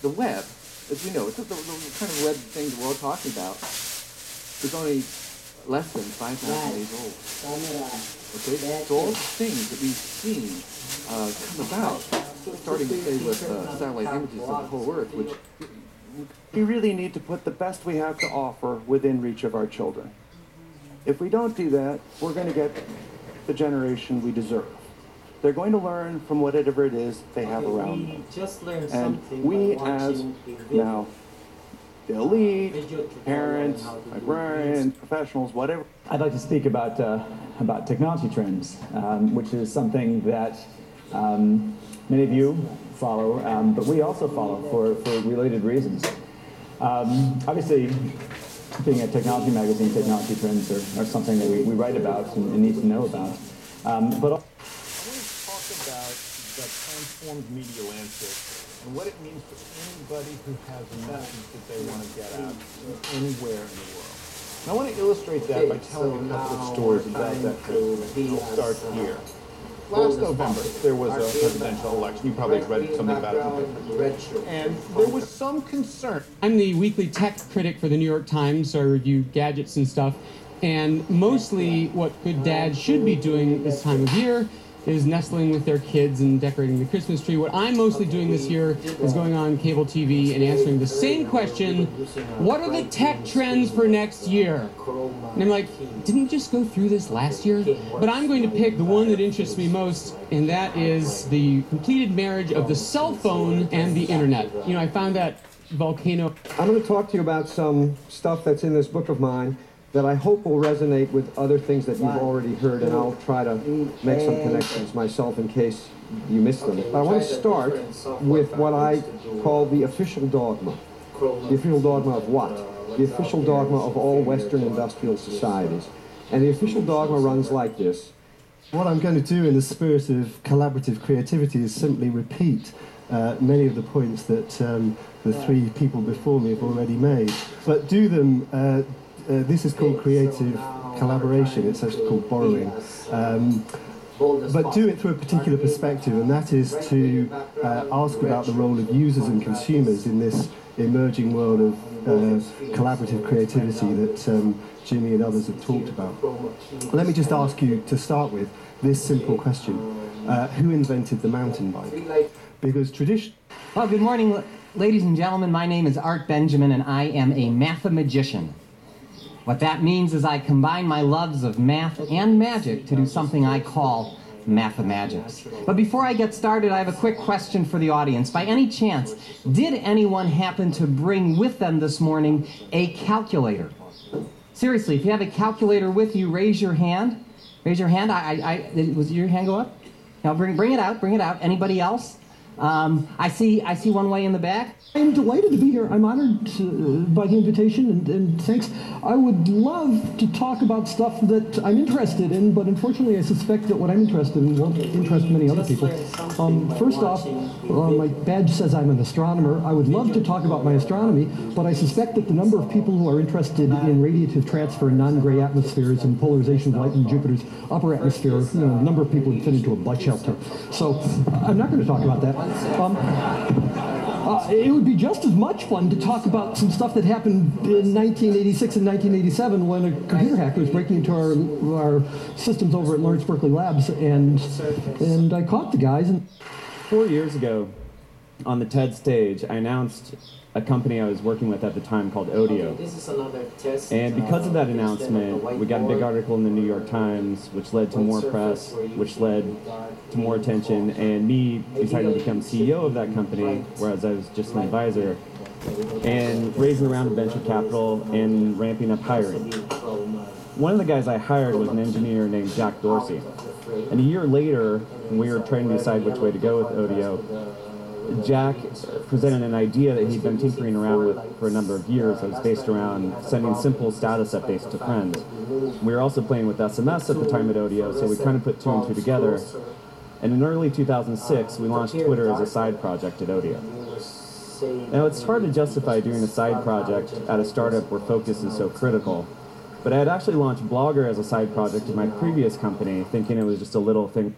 The web, as we know, it's the kind of web thing that we're all talking about, is only less than 5,000 years old. Okay, so all the things that we've seen come about, starting to say with satellite images of the whole Earth, which we really need to put the best we have to offer within reach of our children. If we don't do that, we're going to get the generation we deserve. They're going to learn from whatever it is they have around them. And we as now, the elite, parents, librarians, professionals, whatever. I'd like to speak about technology trends, which is something that many of you follow, but we also follow for related reasons. Obviously, being a technology magazine, technology trends are something that we write about and need to know about. But I want to talk about the transformed media landscape and what it means for anybody who has a message that they want to get out anywhere in the world. And I want to illustrate that by telling a couple of stories about that trend. I'll start here. Last November, there was a presidential election. You probably read something about it. And there was some concern. I'm the weekly tech critic for the New York Times, so I review gadgets and stuff. And mostly what good dads should be doing this time of year is nestling with their kids and decorating the Christmas tree. What I'm mostly doing this year is going on cable TV and answering the same question: what are the tech trends for next year? And I'm like, didn't we just go through this last year? But I'm going to pick the one that interests me most, and that is the completed marriage of the cell phone and the internet. You know, I found that volcano. I'm going to talk to you about some stuff that's in this book of mine that I hope will resonate with other things that you've already heard, and I'll try to make some connections myself in case you missed them. But I want to start with what I call the official dogma. The official dogma of what? The official dogma of all Western industrial societies. And the official dogma runs like this. What I'm going to do in the spirit of collaborative creativity is simply repeat many of the points that the three people before me have already made, but do them. This is called creative collaboration. It's actually called borrowing. But do it through a particular perspective, and that is to ask about the role of users and consumers in this emerging world of collaborative creativity that Jimmy and others have talked about. Let me just ask you to start with this simple question. Who invented the mountain bike? Because tradition... Well, good morning, ladies and gentlemen. My name is Art Benjamin, and I am a mathemagician. What that means is I combine my loves of math and magic to do something I call mathemagics. But before I get started, I have a quick question for the audience. By any chance, did anyone happen to bring with them this morning a calculator? Seriously, if you have a calculator with you, raise your hand. Raise your hand. Was your hand go up? Now bring it out. Bring it out. Anybody else? I see one way in the back. I'm delighted to be here. I'm honored by the invitation, and thanks. I would love to talk about stuff that I'm interested in, but unfortunately I suspect that what I'm interested in won't interest many other people. First off, my badge says I'm an astronomer. I would love to talk about my astronomy, but I suspect that the number of people who are interested in radiative transfer, non-gray atmospheres, and polarization of light in Jupiter's upper atmosphere, the number of people would fit into a bus shelter. So I'm not going to talk about that. It would be just as much fun to talk about some stuff that happened in 1986 and 1987 when a computer hacker was breaking into our systems over at Lawrence Berkeley Labs, and I caught the guys. 4 years ago, on the TED stage, I announced a company I was working with at the time called Odeo. And because of that announcement, we got a big article in the New York Times, which led to more press, which led to more attention, and me deciding to become CEO of that company, whereas I was just an advisor, and raising a round of venture capital and ramping up hiring. One of the guys I hired was an engineer named Jack Dorsey. And a year later, when we were trying to decide which way to go with Odeo, Jack presented an idea that he'd been tinkering around with for a number of years that was based around sending simple status updates to friends. We were also playing with SMS at the time at Odeo, so we kind of put two and two together. And in early 2006, we launched Twitter as a side project at Odeo. Now, it's hard to justify doing a side project at a startup where focus is so critical, but I had actually launched Blogger as a side project in my previous company, thinking it was just a little thing.